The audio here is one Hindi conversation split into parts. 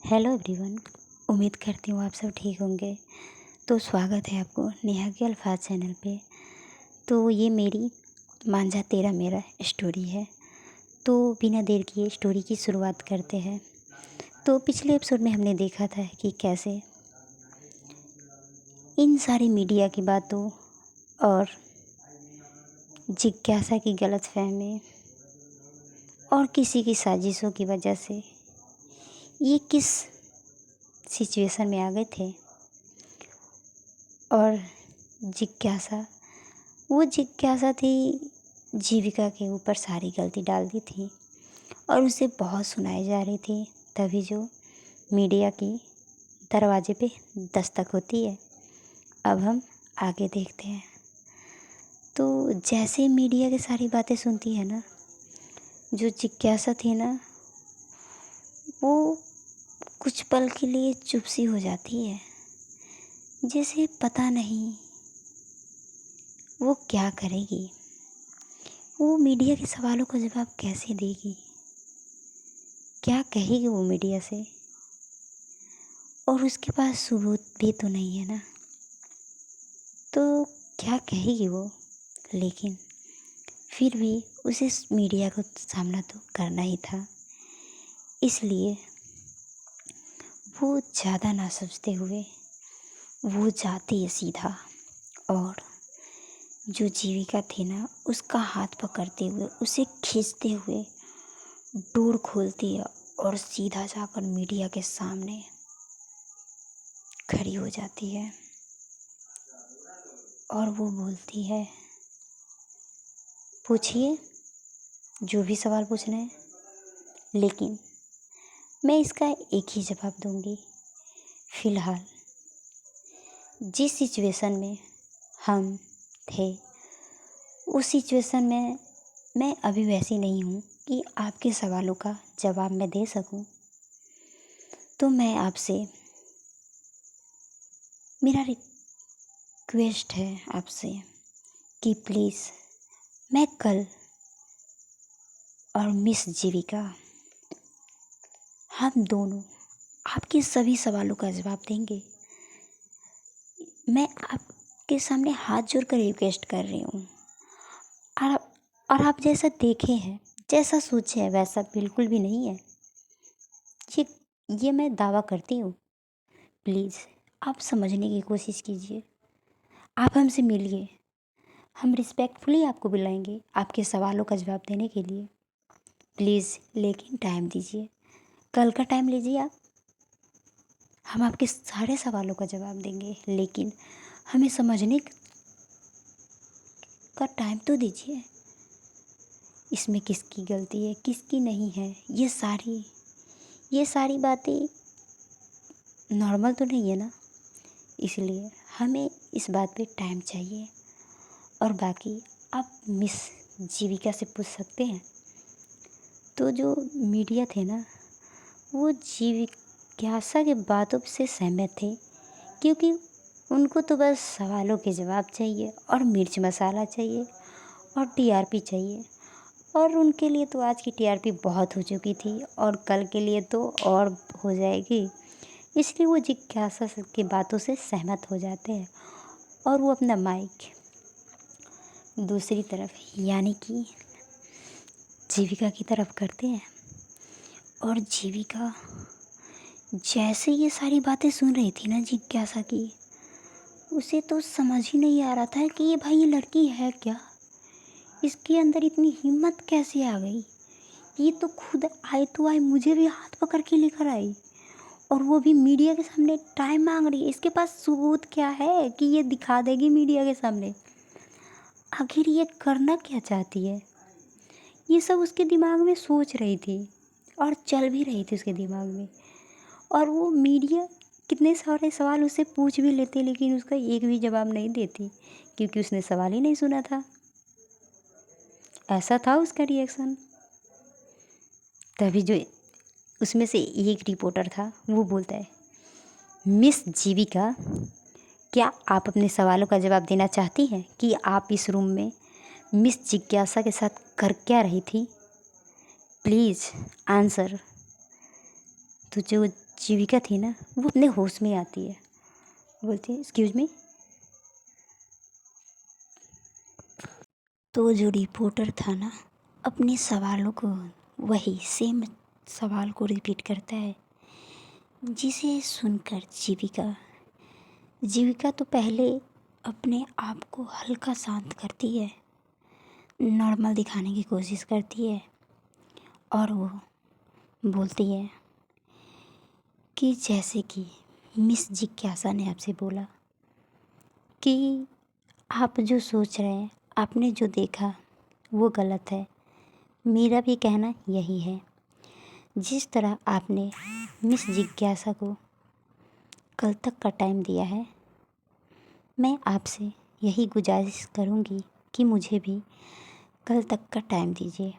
Hello everyone. उम्मीद करती हूँ आप सब ठीक होंगे। तो स्वागत है आपको नेहा के अल्फाज चैनल पे। तो ये मेरी मांझा तेरा मेरा स्टोरी है। तो बिना देर किए स्टोरी की शुरुआत करते हैं। तो पिछले एपिसोड में हमने देखा था कि कैसे इन सारी मीडिया की बातों और जिज्ञासा की गलतफहमी और किसी की साजिशों की वजह से ये किस सिचुएशन में आ गए थे। और जिज्ञासा वो जिज्ञासा थी, जीविका के ऊपर सारी गलती डाल दी थी और उसे बहुत सुनाई जा रही थी। तभी जो मीडिया की दरवाजे पे दस्तक होती है। अब हम आगे देखते हैं। तो जैसे मीडिया की सारी बातें सुनती है ना, जो जिज्ञासा थी ना, वो कुछ पल के लिए चुप सी हो जाती है, जैसे पता नहीं वो क्या करेगी, वो मीडिया के सवालों का जवाब कैसे देगी, क्या कहेगी वो मीडिया से। और उसके पास सबूत भी तो नहीं है ना, तो क्या कहेगी वो। लेकिन फिर भी उसे मीडिया को सामना तो करना ही था। इसलिए वो ज़्यादा ना सोचते हुए वो जाती है सीधा, और जो जीविका थी ना, उसका हाथ पकड़ते हुए उसे खींचते हुए डोर खोलती है और सीधा जाकर मीडिया के सामने खड़ी हो जाती है। और वो बोलती है, पूछिए जो भी सवाल पूछना है, लेकिन मैं इसका एक ही जवाब दूंगी। फ़िलहाल जिस सिचुएशन में हम थे, उस सिचुएशन में मैं अभी वैसी नहीं हूँ कि आपके सवालों का जवाब मैं दे सकूँ। तो मैं आपसे, मेरा रिक्वेस्ट है आपसे कि प्लीज़ मैं कल और मिस जीविका, हम दोनों आपके सभी सवालों का जवाब देंगे। मैं आपके सामने हाथ जोड़कर रिक्वेस्ट कर रही हूँ। और आप जैसा देखे हैं, जैसा सोचे हैं, वैसा बिल्कुल भी नहीं है। ये ये मैं दावा करती हूँ। प्लीज़ आप समझने की कोशिश कीजिए। आप हमसे मिलिए, हम रिस्पेक्टफुली आपको बुलाएंगे आपके सवालों का जवाब देने के लिए। प्लीज़ लेकिन टाइम दीजिए, कल का टाइम लीजिए आप। हम आपके सारे सवालों का जवाब देंगे, लेकिन हमें समझने का टाइम तो दीजिए। इसमें किसकी गलती है, किसकी नहीं है, ये सारी बातें नॉर्मल तो नहीं है ना। इसलिए हमें इस बात पे टाइम चाहिए। और बाकी आप मिस जीविका से पूछ सकते हैं। तो जो मीडिया थे ना, वो जिज्ञासा के बातों से सहमत थे, क्योंकि उनको तो बस सवालों के जवाब चाहिए और मिर्च मसाला चाहिए और टीआरपी चाहिए। और उनके लिए तो आज की टीआरपी बहुत हो चुकी थी और कल के लिए तो और हो जाएगी। इसलिए वो जिज्ञासा की बातों से सहमत हो जाते हैं और वो अपना माइक दूसरी तरफ, यानी कि जीविका की तरफ करते हैं। और जीविका जैसे ये सारी बातें सुन रही थी ना जिज्ञासा की, उसे तो समझ ही नहीं आ रहा था कि ये भाई ये लड़की है क्या, इसके अंदर इतनी हिम्मत कैसे आ गई। ये तो खुद आए तो आए, मुझे भी हाथ पकड़ के लेकर आई, और वो भी मीडिया के सामने टाइम मांग रही है। इसके पास सबूत क्या है कि ये दिखा देगी मीडिया के सामने। आखिर ये करना क्या चाहती है, ये सब उसके दिमाग में सोच रही थी और चल भी रही थी उसके दिमाग में। और वो मीडिया कितने सारे सवाल उससे पूछ भी लेते, लेकिन उसका एक भी जवाब नहीं देती, क्योंकि उसने सवाल ही नहीं सुना था। ऐसा था उसका रिएक्शन। तभी जो उसमें से एक रिपोर्टर था, वो बोलता है, मिस जीविका, क्या आप अपने सवालों का जवाब देना चाहती हैं कि आप इस रूम में मिस जिज्ञासा के साथ कर क्या रही थी? Please answer. तो जो जीविका थी ना, वो अपने होश में आती है, बोलती है एक्सक्यूज मी। तो जो रिपोर्टर था ना, अपने सवालों को वही सेम सवाल को रिपीट करता है, जिसे सुनकर जीविका तो पहले अपने आप को हल्का शांत करती है, नॉर्मल दिखाने की कोशिश करती है, और वो बोलती है कि जैसे कि मिस जिज्ञासा ने आपसे बोला कि आप जो सोच रहे हैं, आपने जो देखा वो गलत है। मेरा भी कहना यही है। जिस तरह आपने मिस जिज्ञासा को कल तक का टाइम दिया है, मैं आपसे यही गुजारिश करूँगी कि मुझे भी कल तक का टाइम दीजिए।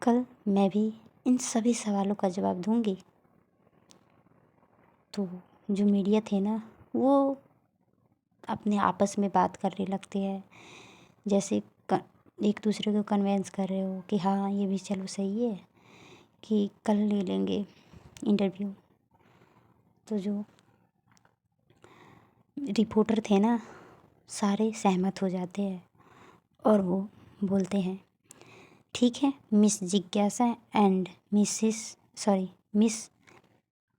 कल मैं भी इन सभी सवालों का जवाब दूँगी। तो जो मीडिया थे ना, वो अपने आपस में बात करने लगते हैं, जैसे एक दूसरे को कन्वेंस कर रहे हो कि हाँ ये भी चलो सही है कि कल ले लेंगे इंटरव्यू। तो जो रिपोर्टर थे ना, सारे सहमत हो जाते हैं और वो बोलते हैं ठीक है मिस जिज्ञासा एंड मिस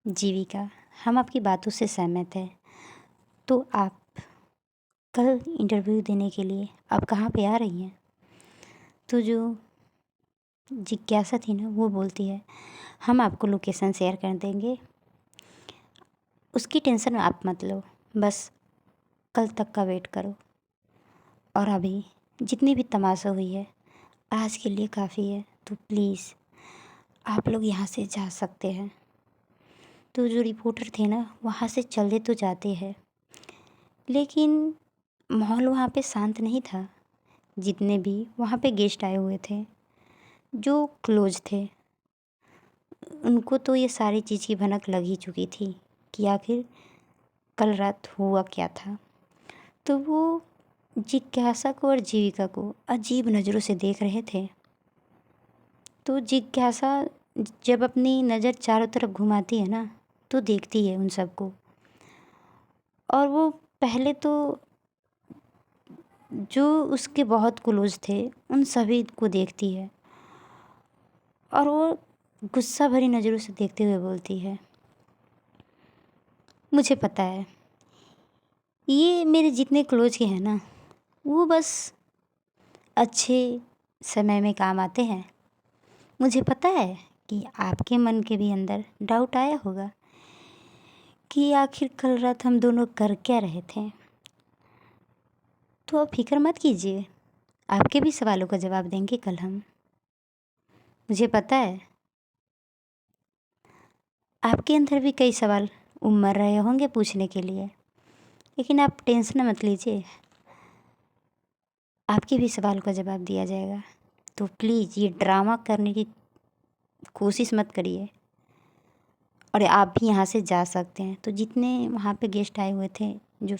जीविका, हम आपकी बातों से सहमत हैं। तो आप कल इंटरव्यू देने के लिए आप कहाँ पे आ रही हैं? तो जो जिज्ञासा थी ना, वो बोलती है हम आपको लोकेशन शेयर कर देंगे, उसकी टेंशन आप मत लो, बस कल तक का वेट करो। और अभी जितनी भी तमाशा हुई है आज के लिए काफ़ी है, तो प्लीज़ आप लोग यहाँ से जा सकते हैं। तो जो रिपोर्टर थे ना, वहाँ से चले तो जाते हैं, लेकिन माहौल वहाँ पे शांत नहीं था। जितने भी वहाँ पे गेस्ट आए हुए थे जो क्लोज थे, उनको तो ये सारी चीज़ की भनक लग ही चुकी थी कि आखिर कल रात हुआ क्या था। तो वो जिज्ञासा को और जीविका को अजीब नज़रों से देख रहे थे। तो जिज्ञासा जब अपनी नज़र चारों तरफ घुमाती है ना, तो देखती है उन सबको, और वो पहले तो जो उसके बहुत क्लोज थे उन सभी को देखती है, और वो गुस्सा भरी नज़रों से देखते हुए बोलती है मुझे पता है ये मेरे जितने क्लोज के हैं ना, वो बस अच्छे समय में काम आते हैं। मुझे पता है कि आपके मन के भी अंदर डाउट आया होगा कि आखिर कल रात हम दोनों कर क्या रहे थे। तो आप फिक्र मत कीजिए, आपके भी सवालों का जवाब देंगे कल हम। मुझे पता है आपके अंदर भी कई सवाल उमड़ रहे होंगे पूछने के लिए, लेकिन आप टेंशन मत लीजिए, आपके भी सवाल का जवाब दिया जाएगा। तो प्लीज़ ये ड्रामा करने की कोशिश मत करिए, और आप भी यहाँ से जा सकते हैं। तो जितने वहाँ पे गेस्ट आए हुए थे, जो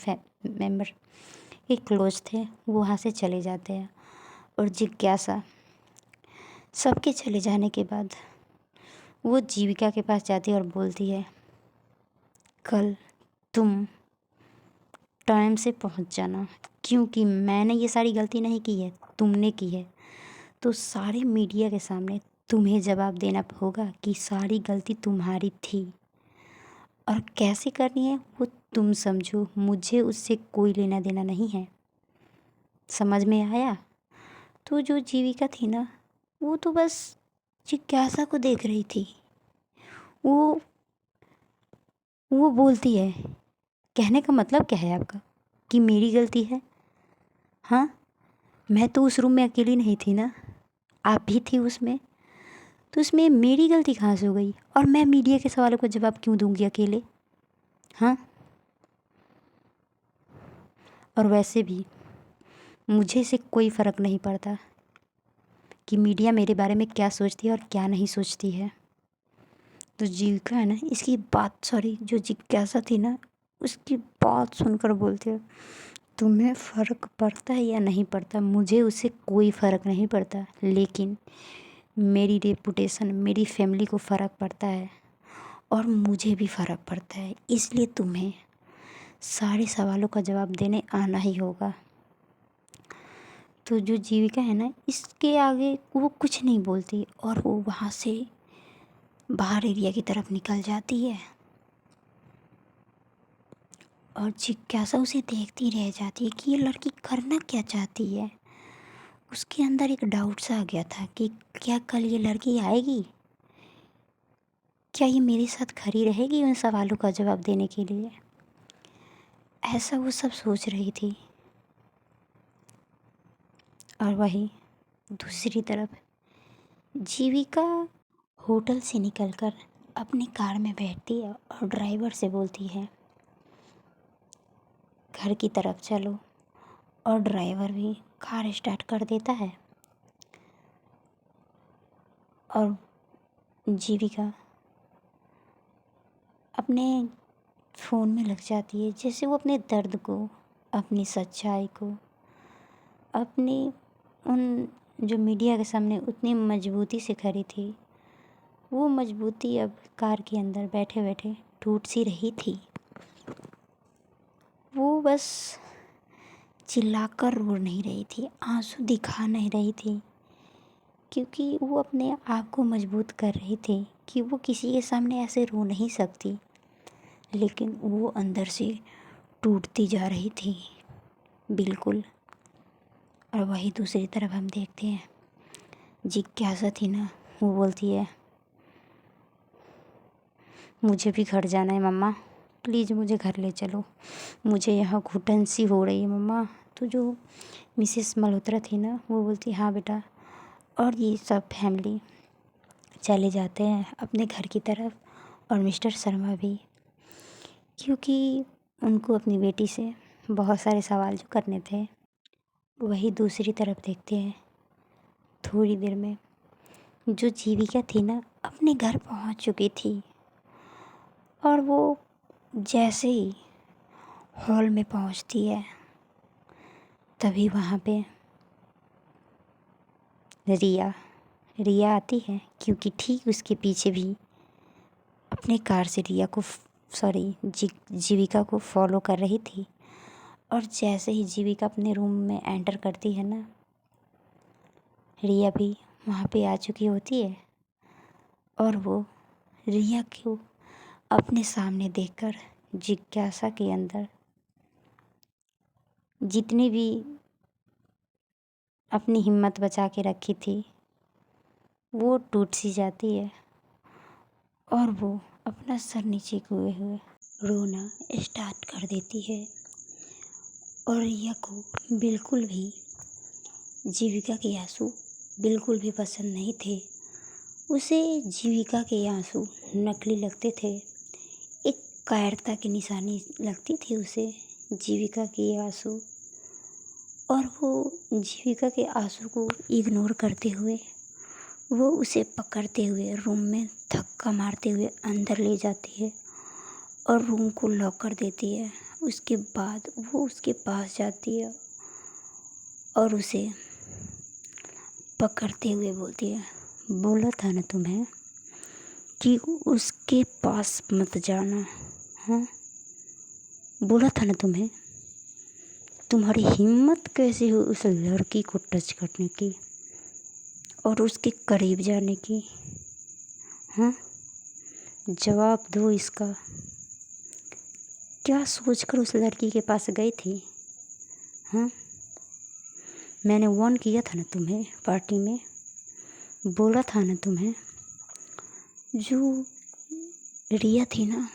मेंबर के क्लोज थे, वो वहाँ से चले जाते हैं। और जिज्ञासा सबके चले जाने के बाद वो जीविका के पास जाती है और बोलती है कल तुम टाइम से पहुँच जाना, क्योंकि मैंने ये सारी गलती नहीं की है, तुमने की है। तो सारे मीडिया के सामने तुम्हें जवाब देना होगा कि सारी गलती तुम्हारी थी, और कैसे करनी है वो तुम समझो, मुझे उससे कोई लेना देना नहीं है। समझ में आया? तो जो जीविका थी ना, वो तो बस जिज्ञासा को देख रही थी। वो वो बोलती है कहने का मतलब क्या है आपका कि मेरी गलती है? हाँ, मैं तो उस रूम में अकेली नहीं थी ना, आप भी थी उसमें, तो उसमें मेरी गलती कहाँ से हो गई? और मैं मीडिया के सवालों का जवाब क्यों दूंगी अकेले? हाँ, और वैसे भी मुझे से कोई फ़र्क नहीं पड़ता कि मीडिया मेरे बारे में क्या सोचती है और क्या नहीं सोचती है। तो जीविका है ना, इसकी बात जो जिज्ञासा थी ना, उसकी बात सुनकर बोलती है तुम्हें फ़र्क पड़ता है या नहीं पड़ता, मुझे उससे कोई फ़र्क नहीं पड़ता, लेकिन मेरी रेपुटेशन, मेरी फैमिली को फ़र्क पड़ता है। और मुझे भी फ़र्क पड़ता है, इसलिए तुम्हें सारे सवालों का जवाब देने आना ही होगा। तो जो जीविका है ना, इसके आगे वो कुछ नहीं बोलती और वो वहाँ से बाहर एरिया की तरफ निकल जाती है। और जिज्ञासा उसे देखती रह जाती है कि ये लड़की करना क्या चाहती है। उसके अंदर एक डाउट सा आ गया था कि क्या कल ये लड़की आएगी, क्या ये मेरे साथ खड़ी रहेगी उन सवालों का जवाब देने के लिए। ऐसा वो सब सोच रही थी। और वहीं दूसरी तरफ जीविका होटल से निकलकर अपनी कार में बैठती है और ड्राइवर से बोलती है घर की तरफ चलो। और ड्राइवर भी कार स्टार्ट कर देता है और जीविका अपने फ़ोन में लग जाती है, जैसे वो अपने दर्द को, अपनी सच्चाई को, अपनी उन जो मीडिया के सामने उतनी मजबूती से खड़ी थी, वो मजबूती अब कार के अंदर बैठे बैठे टूट सी रही थी। वो बस चिल्लाकर रो नहीं रही थी, आंसू दिखा नहीं रही थी, क्योंकि वो अपने आप को मजबूत कर रही थी कि वो किसी के सामने ऐसे रो नहीं सकती। लेकिन वो अंदर से टूटती जा रही थी बिल्कुल। और वही दूसरी तरफ हम देखते हैं जिज्ञासा थी ना, वो बोलती है मुझे भी घर जाना है मम्मा, प्लीज़ मुझे घर ले चलो, मुझे यहाँ घुटन सी हो रही है मम्मा। तो जो मिसेस मल्होत्रा थी ना, वो बोलती हाँ बेटा। और ये सब फैमिली चले जाते हैं अपने घर की तरफ और मिस्टर शर्मा भी, क्योंकि उनको अपनी बेटी से बहुत सारे सवाल जो करने थे। वही दूसरी तरफ देखते हैं थोड़ी देर में जो जीविका थी ना, अपने घर पहुंच चुकी थी। और वो जैसे ही हॉल में पहुंचती है, तभी वहाँ पे रिया आती है, क्योंकि ठीक उसके पीछे भी अपने कार से जीविका को फॉलो कर रही थी। और जैसे ही जीविका अपने रूम में एंटर करती है ना, रिया भी वहाँ पे आ चुकी होती है। और वो रिया को अपने सामने देखकर जिज्ञासा के अंदर जितनी भी अपनी हिम्मत बचा के रखी थी, वो टूट सी जाती है और वो अपना सर नीचे किए हुए रोना स्टार्ट कर देती है। और रिया को बिल्कुल भी जीविका के आंसू बिल्कुल भी पसंद नहीं थे। उसे जीविका के आंसू नकली लगते थे, एक कायरता की निशानी लगती थी उसे जीविका के आंसू। और वो जीविका के आंसू को इग्नोर करते हुए वो उसे पकड़ते हुए रूम में धक्का मारते हुए अंदर ले जाती है और रूम को लॉक कर देती है। उसके बाद वो उसके पास जाती है और उसे पकड़ते हुए बोलती है बोला था ना तुम्हें कि उसके पास मत जाना। हाँ, बोला था ना तुम्हें। तुम्हारी हिम्मत कैसे हुई उस लड़की को टच करने की और उसके करीब जाने की। हाँ, जवाब दो इसका। क्या सोचकर उस लड़की के पास गई थी। हाँ, मैंने वार्न किया था ना तुम्हें पार्टी में, बोला था ना तुम्हें। जो रिया थी ना,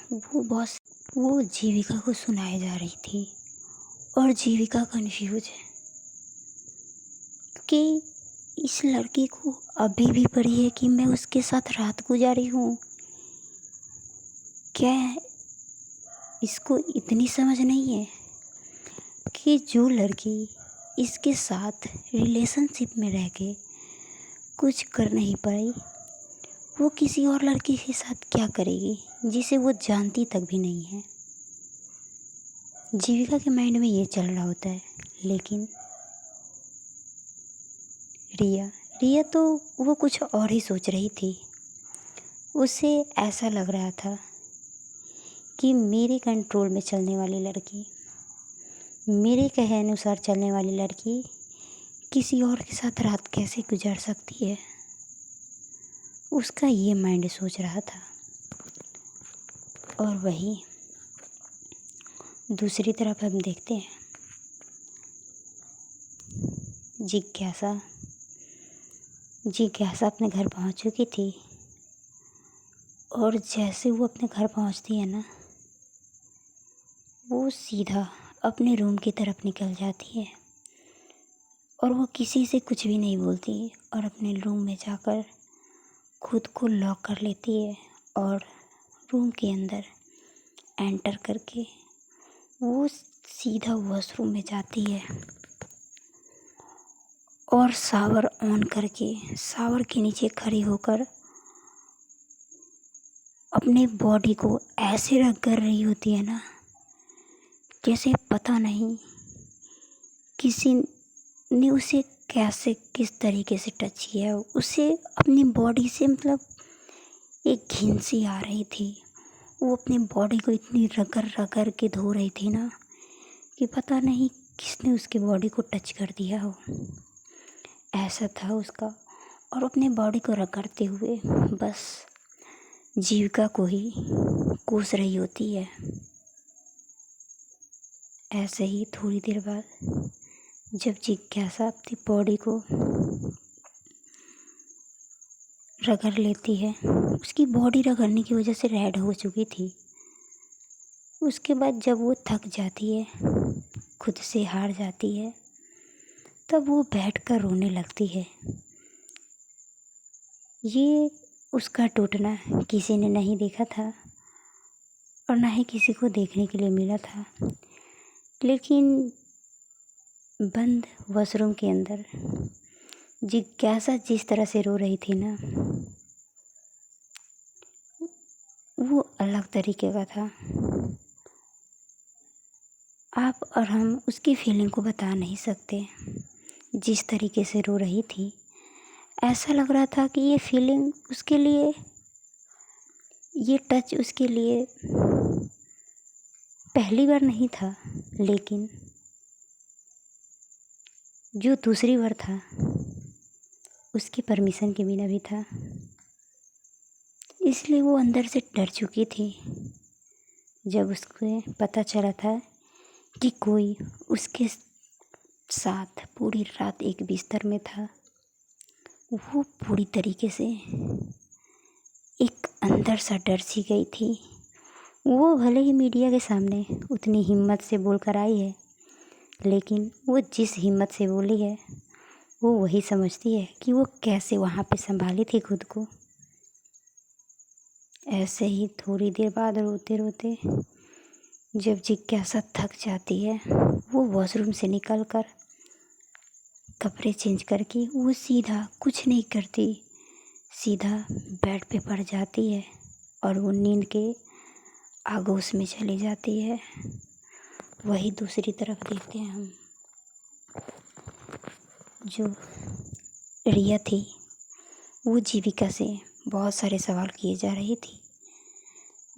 वो जीविका को सुनाए जा रही थी और जीविका कंफ्यूज है कि इस लड़की को अभी भी पड़ी है कि मैं उसके साथ रात गुजारी हूँ। क्या इसको इतनी समझ नहीं है कि जो लड़की इसके साथ रिलेशनशिप में रह के कुछ कर नहीं पाई, वो किसी और लड़की के साथ क्या करेगी जिसे वो जानती तक भी नहीं है। जीविका के माइंड में ये चल रहा होता है। लेकिन रिया तो वो कुछ और ही सोच रही थी। उसे ऐसा लग रहा था कि मेरे कंट्रोल में चलने वाली लड़की, मेरे कहे अनुसार चलने वाली लड़की किसी और के साथ रात कैसे गुजार सकती है। उसका ये माइंड सोच रहा था। और वहीं दूसरी तरफ हम देखते हैं जिज्ञासा अपने घर पहुंच चुकी थी। और जैसे वो अपने घर पहुंचती है ना, वो सीधा अपने रूम की तरफ निकल जाती है और वो किसी से कुछ भी नहीं बोलती और अपने रूम में जाकर खुद को लॉक कर लेती है और रूम के अंदर एंटर करके वो सीधा वॉशरूम में जाती है और शावर ऑन करके शावर के नीचे खड़ी होकर अपने बॉडी को ऐसे रख कर रही होती है ना, जैसे पता नहीं किसी ने उसे कैसे किस तरीके से टच किया। उसे अपनी बॉडी से मतलब एक घिन सी आ रही थी। वो अपनी बॉडी को इतनी रगड़ के धो रही थी ना कि पता नहीं किसने उसकी बॉडी को टच कर दिया हो, ऐसा था उसका। और अपने बॉडी को रगड़ते हुए बस जीविका को ही कोस रही होती है। ऐसे ही थोड़ी देर बाद जब जिज्ञासा अपनी बॉडी को रगड़ लेती है, उसकी बॉडी रगड़ने की वजह से रेड हो चुकी थी। उसके बाद जब वो थक जाती है, खुद से हार जाती है, तब वो बैठकर रोने लगती है। ये उसका टूटना किसी ने नहीं देखा था और ना ही किसी को देखने के लिए मिला था। लेकिन बंद वॉशरूम के अंदर जिज्ञासा जिस तरह से रो रही थी ना, वो अलग तरीके का था। आप और हम उसकी फीलिंग को बता नहीं सकते। जिस तरीके से रो रही थी, ऐसा लग रहा था कि ये फीलिंग उसके लिए, ये टच उसके लिए पहली बार नहीं था, लेकिन जो दूसरी बार था उसकी परमिशन के बिना भी था। इसलिए वो अंदर से डर चुकी थी। जब उसको पता चला था कि कोई उसके साथ पूरी रात एक बिस्तर में था, वो पूरी तरीके से एक अंदर सा डर सी गई थी। वो भले ही मीडिया के सामने उतनी हिम्मत से बोलकर आई है, लेकिन वो जिस हिम्मत से बोली है वो वही समझती है कि वो कैसे वहाँ पे संभाली थी खुद को। ऐसे ही थोड़ी देर बाद रोते रोते जब जिज्ञासा थक जाती है, वो वॉशरूम से निकलकर कपड़े चेंज करके वो सीधा कुछ नहीं करती, सीधा बेड पे पड़ जाती है और वो नींद के आगोश में चली जाती है। वही दूसरी तरफ देखते हैं हम, जो रिया थी वो जीविका से बहुत सारे सवाल किए जा रही थी।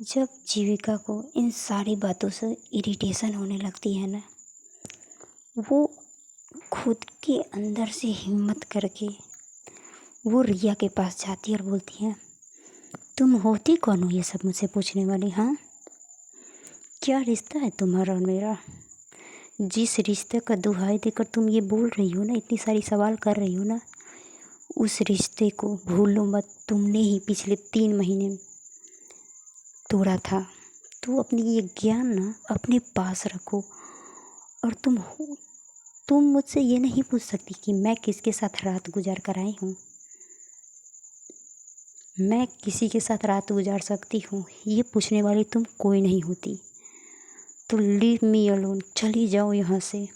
जब जीविका को इन सारी बातों से इरिटेशन होने लगती है ना, वो खुद के अंदर से हिम्मत करके वो रिया के पास जाती है और बोलती है, तुम होती कौन हो ये सब मुझसे पूछने वाली? हाँ, क्या रिश्ता है तुम्हारा और मेरा? जिस रिश्ते का दुहाई देकर तुम ये बोल रही हो ना, इतनी सारी सवाल कर रही हो ना, उस रिश्ते को भूलो मत। तुमने ही पिछले 3 महीने तोड़ा था। तो अपनी ये ज्ञान ना अपने पास रखो। और तुम मुझसे ये नहीं पूछ सकती कि मैं किसके साथ रात गुजार कर आई हूँ। मैं किसी के साथ रात गुजार सकती हूँ, ये पूछने वाली तुम कोई नहीं होती। तो लीव मी अलोन, चली जाओ यहाँ से।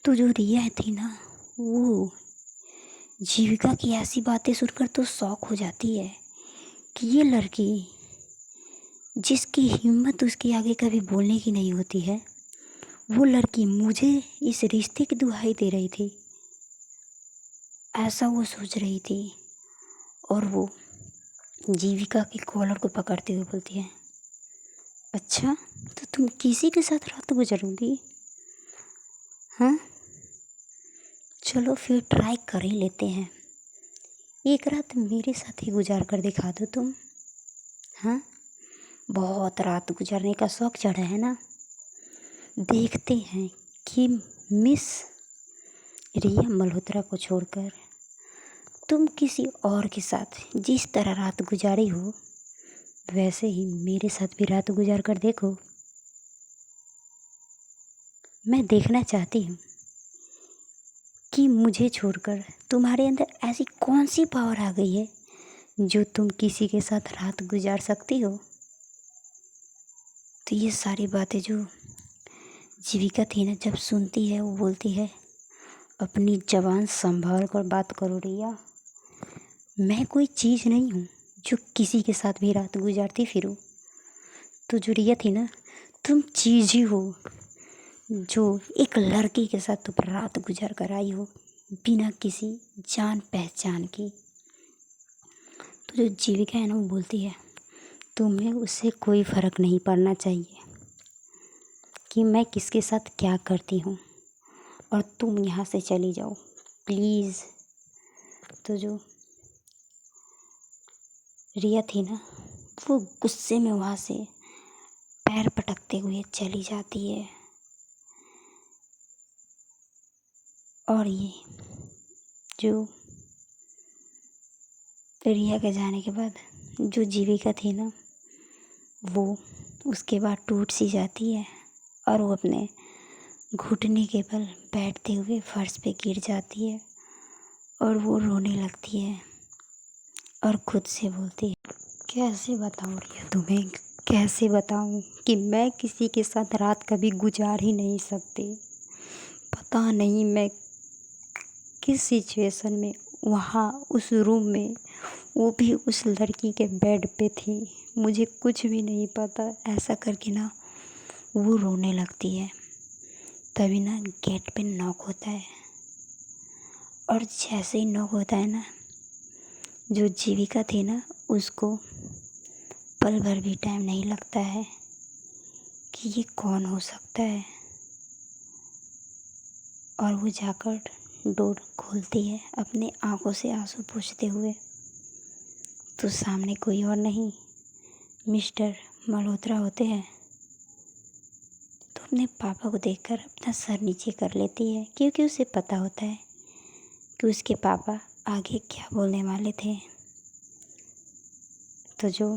तो जो रिया थी ना, वो जीविका की ऐसी बातें सुनकर तो शॉक हो जाती है कि ये लड़की जिसकी हिम्मत उसके आगे कभी बोलने की नहीं होती है, वो लड़की मुझे इस रिश्ते की दुहाई दे रही थी, ऐसा वो सोच रही थी। और वो जीविका के कॉलर को पकड़ते हुए बोलती है, अच्छा तो तुम किसी के साथ रात गुजारोगी? हाँ, चलो फिर ट्राई कर ही लेते हैं। एक रात मेरे साथ ही गुजार कर दिखा दो तुम। हाँ, बहुत रात गुजारने का शौक चढ़ा है ना। देखते हैं कि मिस रिया मल्होत्रा को छोड़कर तुम किसी और के साथ जिस तरह रात गुजारी हो वैसे ही मेरे साथ भी रात गुजार कर देखो। मैं देखना चाहती हूँ कि मुझे छोड़कर तुम्हारे अंदर ऐसी कौन सी पावर आ गई है जो तुम किसी के साथ रात गुजार सकती हो। तो ये सारी बातें जो जीविका थी ना, जब सुनती है वो बोलती है, अपनी ज़बान संभाल कर बात करो रिया। मैं कोई चीज़ नहीं हूँ जो किसी के साथ भी रात गुजारती फिरूँ। तो जो रिया थी ना, तुम चीज़ ही हो जो एक लड़की के साथ तुम रात गुजार कर आई हो बिना किसी जान पहचान की। तो जो जीविका है ना, वो बोलती है, तुम्हें उससे कोई फ़र्क नहीं पड़ना चाहिए कि मैं किसके साथ क्या करती हूँ, और तुम यहाँ से चली जाओ प्लीज़। तो जो रिया थी ना, वो गुस्से में वहाँ से पैर पटकते हुए चली जाती है। और ये जो रिया के जाने के बाद जो जीविका थी ना, वो उसके बाद टूट सी जाती है और वो अपने घुटने के बल बैठते हुए फर्श पे गिर जाती है और वो रोने लगती है और खुद से बोलती है, कैसे बताऊँ रिया तुम्हें, कैसे बताऊँ कि मैं किसी के साथ रात कभी गुजार ही नहीं सकती। पता नहीं मैं किस सिचुएशन में वहाँ उस रूम में, वो भी उस लड़की के बेड पे थी, मुझे कुछ भी नहीं पता। ऐसा करके ना वो रोने लगती है। तभी ना गेट पे नॉक होता है और जैसे ही नॉक होता है ना, जो जीविका थी ना, उसको पल भर भी टाइम नहीं लगता है कि ये कौन हो सकता है। और वो जाकर डोर खोलती है अपने आंखों से आंसू पोंछते हुए। तो सामने कोई और नहीं, मिस्टर मल्होत्रा होते हैं। तो अपने पापा को देखकर अपना सर नीचे कर लेती है, क्योंकि उसे पता होता है कि उसके पापा आगे क्या बोलने वाले थे। तो जो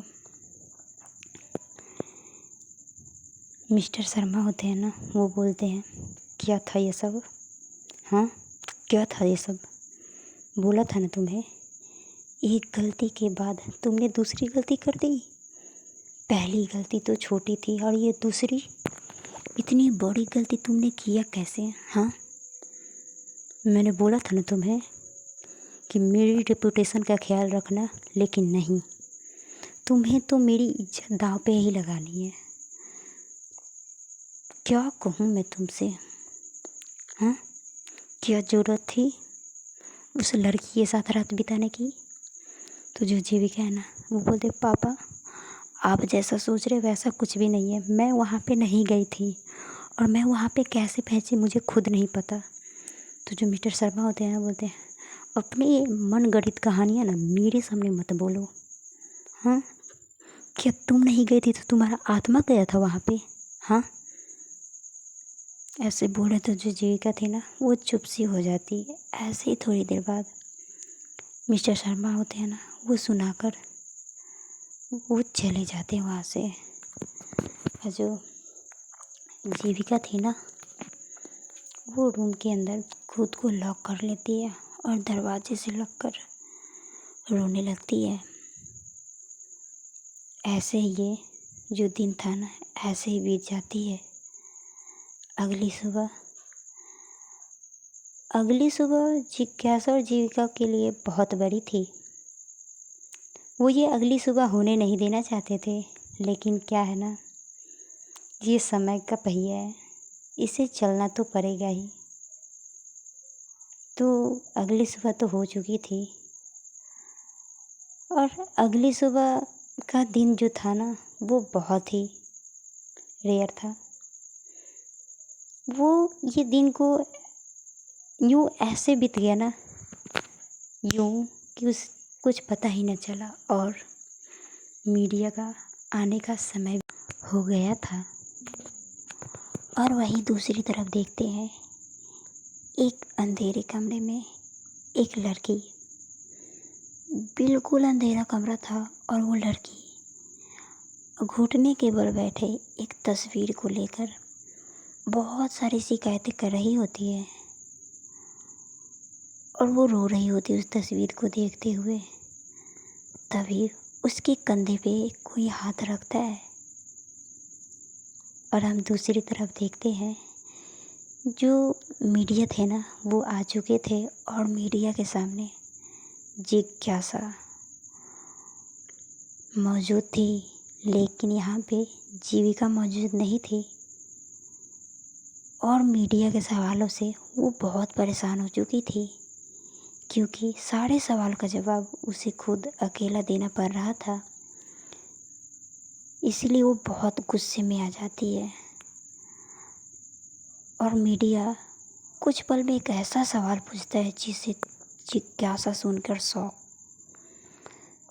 मिस्टर शर्मा होते हैं ना, वो बोलते हैं, क्या था ये सब? हाँ, क्या था ये सब? बोला था ना तुम्हें, एक गलती के बाद तुमने दूसरी गलती कर दी। पहली गलती तो छोटी थी और ये दूसरी इतनी बड़ी गलती तुमने किया कैसे? हाँ, मैंने बोला था ना तुम्हें कि मेरी रेपुटेशन का ख्याल रखना, लेकिन नहीं, तुम्हें तो मेरी इज्जत दांव पे ही लगानी है। क्या कहूँ मैं तुमसे? हाँ, क्या ज़रूरत थी उस लड़की के साथ रात बिताने की? तो जो जीविका है ना, वो बोलते, पापा आप जैसा सोच रहे वैसा कुछ भी नहीं है। मैं वहाँ पे नहीं गई थी और मैं वहाँ पे कैसे पहुँची मुझे खुद नहीं पता। तो जो मिस्टर शर्मा होते हैं ना, बोलते हैं, अपनी मन गढ़ित कहानियाँ ना मेरे सामने मत बोलो। हाँ, क्या तुम नहीं गई थी तो तुम्हारा आत्मा गया था वहाँ पे? हाँ, ऐसे बोले तो जो जीविका थी ना, वो चुप सी हो जाती है। ऐसे ही थोड़ी देर बाद मिस्टर शर्मा होते हैं ना, वो सुनाकर वो चले जाते हैं वहाँ से। और जो जीविका थी ना, वो रूम के अंदर खुद को लॉक कर लेती है और दरवाजे से लगकर रोने लगती है। ऐसे ही ये जो दिन था ना, ऐसे ही बीत जाती है। अगली सुबह जिज्ञासा और जीविका के लिए बहुत बड़ी थी। वो ये अगली सुबह होने नहीं देना चाहते थे, लेकिन क्या है ना, ये समय का पहिया है, इसे चलना तो पड़ेगा ही। तो अगली सुबह तो हो चुकी थी और अगली सुबह का दिन जो था ना, वो बहुत ही रेयर था। वो ये दिन को यूँ ऐसे बीत गया ना, यूँ कि उस कुछ पता ही न चला और मीडिया का आने का समय हो गया था। और वहीं दूसरी तरफ देखते हैं, एक अंधेरे कमरे में एक लड़की, बिल्कुल अंधेरा कमरा था और वो लड़की घुटने के बल बैठे एक तस्वीर को लेकर बहुत सारी शिकायतें कर रही होती है और वो रो रही होती है उस तस्वीर को देखते हुए। तभी उसके कंधे पे कोई हाथ रखता है और हम दूसरी तरफ देखते हैं, जो मीडिया थे ना, वो आ चुके थे और मीडिया के सामने जिज्ञासा मौजूद थी, लेकिन यहाँ पे जीविका मौजूद नहीं थी। और मीडिया के सवालों से वो बहुत परेशान हो चुकी थी, क्योंकि सारे सवाल का जवाब उसे खुद अकेला देना पड़ रहा था। इसलिए वो बहुत गुस्से में आ जाती है और मीडिया कुछ पल में एक ऐसा सवाल पूछता है जिसे जिज्ञासा सुनकर शौक।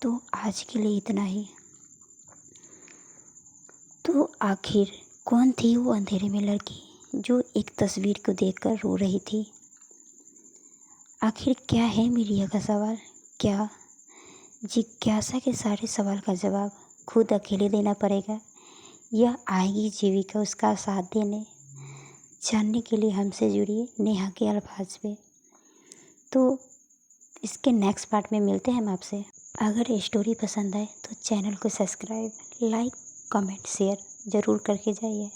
तो आज के लिए इतना ही। तो आखिर कौन थी वो अंधेरे में लड़की जो एक तस्वीर को देखकर रो रही थी? आखिर क्या है मीडिया का सवाल? क्या जिज्ञासा के सारे सवाल का जवाब खुद अकेले देना पड़ेगा या आएगी जीविका उसका साथ देने? जानने के लिए हमसे जुड़िए नेहा के अल्फाज पे। तो इसके नेक्स्ट पार्ट में मिलते हैं हम आपसे। अगर स्टोरी पसंद आए तो चैनल को सब्सक्राइब, लाइक, कमेंट, शेयर ज़रूर करके जाइए।